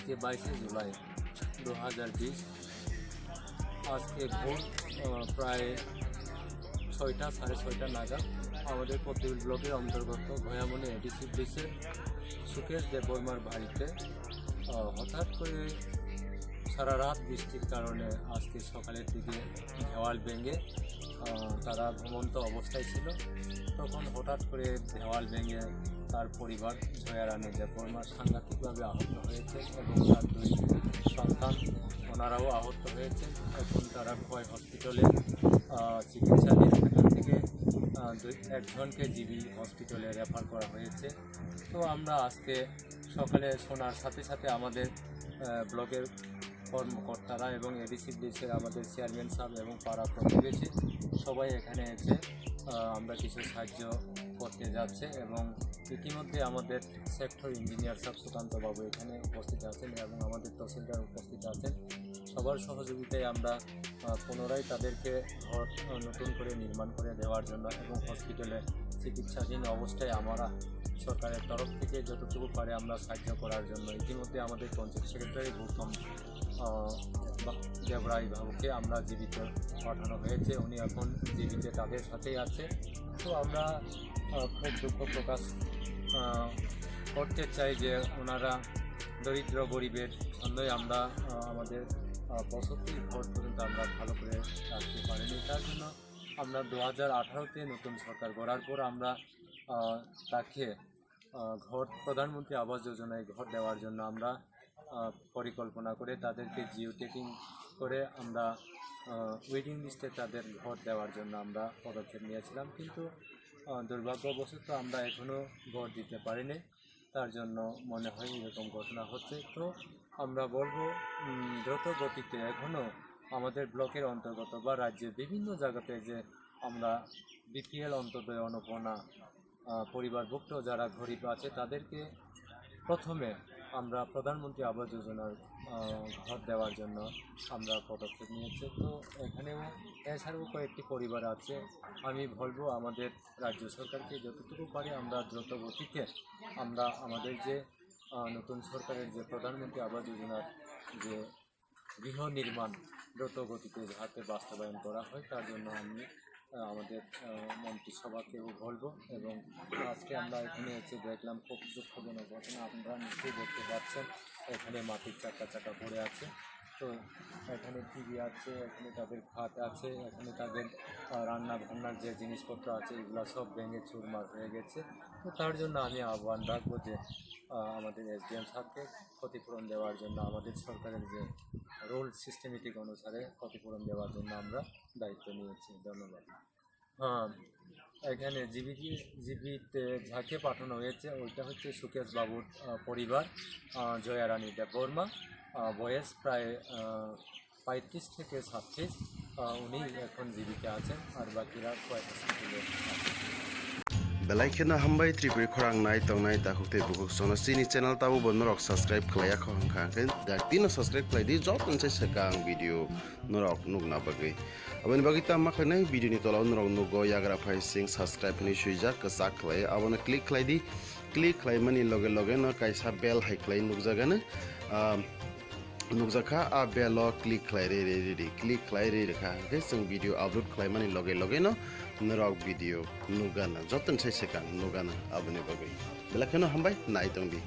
আজকে 22শে জুলাই 2020। আজকে ভোর প্রায় 6টা সাড়ে 6টা নাগাদ আমাদের পদ্মবিল ব্লকের অন্তর্গত ভয়ামনি এডিসি ব্রিজের সুকেশ দেববর্মার বাড়িতে হঠাৎ করে সারা রাত বৃষ্টির কারণে আজকে সকালের দিকে দেওয়াল ভেঙে তারা ঘুমন্ত অবস্থায় ছিল। তখন হঠাৎ করে দেওয়াল ভেঙে তার পরিবার জয়ারানী দেববর্মা সাংঘাতিকভাবে আহত হয়েছে এবং তার 2 সন্তান ওনারাও আহত হয়েছে। এখন তারা খোয়াই হসপিটালে চিকিৎসাধীন। এখান থেকে একজনকে জিবি হসপিটালে রেফার করা হয়েছে। তো আমরা আজকে সকালে শোনার সাথে সাথে আমাদের ব্লকের কর্মকর্তারা এবং এডিসি ব্রিজের আমাদের চেয়ারম্যান সাহেব এবং পাড়া প্রতিবেশী সবাই এখানে এসে আমরা কিছু সাহায্য করতে যাচ্ছে এবং ইতিমধ্যে আমাদের সেক্টর ইঞ্জিনিয়ার সাহেব সুকান্ত বাবু এখানে উপস্থিত আছেন এবং আমাদের তহসিলদার উপস্থিত আছেন। সবার সহযোগিতায় আমরা পুনরায় তাদেরকে ঘর নতুন করে নির্মাণ করে দেওয়ার জন্য এবং হসপিটালে চিকিৎসাধীন অবস্থায় আমরা সরকারের তরফ থেকে যতটুকু পারে আমরা সাহায্য করার জন্য ইতিমধ্যে আমাদের পঞ্চায়েত সেক্রেটারি গৌতম দেবরাই বাবুকে আমরা জীবিত পাঠানো হয়েছে। উনি এখন জীবিত তাদের সাথেই আছে। তো আমরা খুব দুঃখ প্রকাশ করতে চাই যে ওনারা দরিদ্র গরিবের জন্যই আমরা আমাদের 65 ভোট পর্যন্ত আমরা ভালো করে রাখতে পারিনি। তার জন্য আমরা 2018-তে নতুন সরকার গড়ার পর আমরা তাকে ঘর প্রধানমন্ত্রী আবাস যোজনায় ঘর দেওয়ার জন্য আমরা পরিকল্পনা করে তাদেরকে জিও ট্যাগিং করে আমরা ওয়েটিং লিস্টে তাদের ঘর দেওয়ার জন্য আমরা পদক্ষেপ নিয়েছিলাম, কিন্তু দুর্ভাগ্যবশত আমরা এখনও ঘর দিতে পারিনি। তার জন্য মনে হয় এরকম ঘটনা হচ্ছে। তো আমরা বলবো দ্রুত গতিতে এখনও আমাদের ব্লকের অন্তর্গত বা রাজ্যের বিভিন্ন জায়গাতে যে আমরা বিপিএল অন্তর্দয় অন্নপূর্ণা পরিবারভুক্ত যারা গরিব আছে তাদেরকে প্রথমে আমরা প্রধানমন্ত্রী আবাস যোজনার ঘর দেওয়ার জন্য আমরা পদক্ষেপ নিয়েছি। তো এখানেও এছাড়াও কয়েকটি পরিবার আছে। আমি বলবো আমাদের রাজ্য সরকারকে যতটুকু পারি আমরা দ্রুত গতিতে আমরা আমাদের যে নতুন সরকারের যে প্রধানমন্ত্রী আবাস যোজনার যে গৃহ নির্মাণ দ্রুত গতিতে যাতে বাস্তবায়ন করা হয় তার জন্য আমি আমাদের মন্ত্রিসভাকেও বলবো। এবং আজকে আমরা এখানে এসে দেখলাম খুব দুঃখজনক ঘটনা, আপনারা নিশ্চয়ই দেখতে পাচ্ছেন এখানে মাটির চাকা পড়ে আছে। তো এখানে টিভি আছে, এখানে তাদের খাট আছে, এখানে তাদের রান্নার যে জিনিসপত্র আছে এগুলো সব ভেঙে চুরমার হয়ে গেছে। তো তার জন্য আমি আহ্বান রাখবো যে আমাদের এসডিএম সাহেবকে ক্ষতিপূরণ দেওয়ার জন্য আমাদের সরকারের যে রুল সিস্টেমেটিক অনুসারে ক্ষতিপূরণ দেওয়ার জন্য আমরা দায়িত্ব নিয়েছি। ধন্যবাদ। হ্যাঁ, এখানে জীবিতে যাকে পাঠানো হয়েছে ওইটা হচ্ছে সুকেশ বাবুর পরিবার জয়ারানী দেববর্মা, বয়স প্রায় 35 থেকে 37। উনি এখন জীবিকা আছেন আর বাকিরা কয়েক হসপিটালে আছেন। Belaikena hambai tripuri khorang nai tong nai ta hukte bukuk sona sini channel tabu bon norok subscribe khlaya khong khang dak tino subscribe khlai di job nse sekang video norok nugna bagai abani bagi ta ma khlai video ni tola norok nugo yagra phai sing subscribe ni suija kasak khlai abona click khlai mani loge no kaisa bell hai khlai nugjagana nukjaka a belo click khlai re kha ke sing video upload khlai mani loge no norok video nugana joton sai sekang nugana abani bagai belakeno hambai nai tong di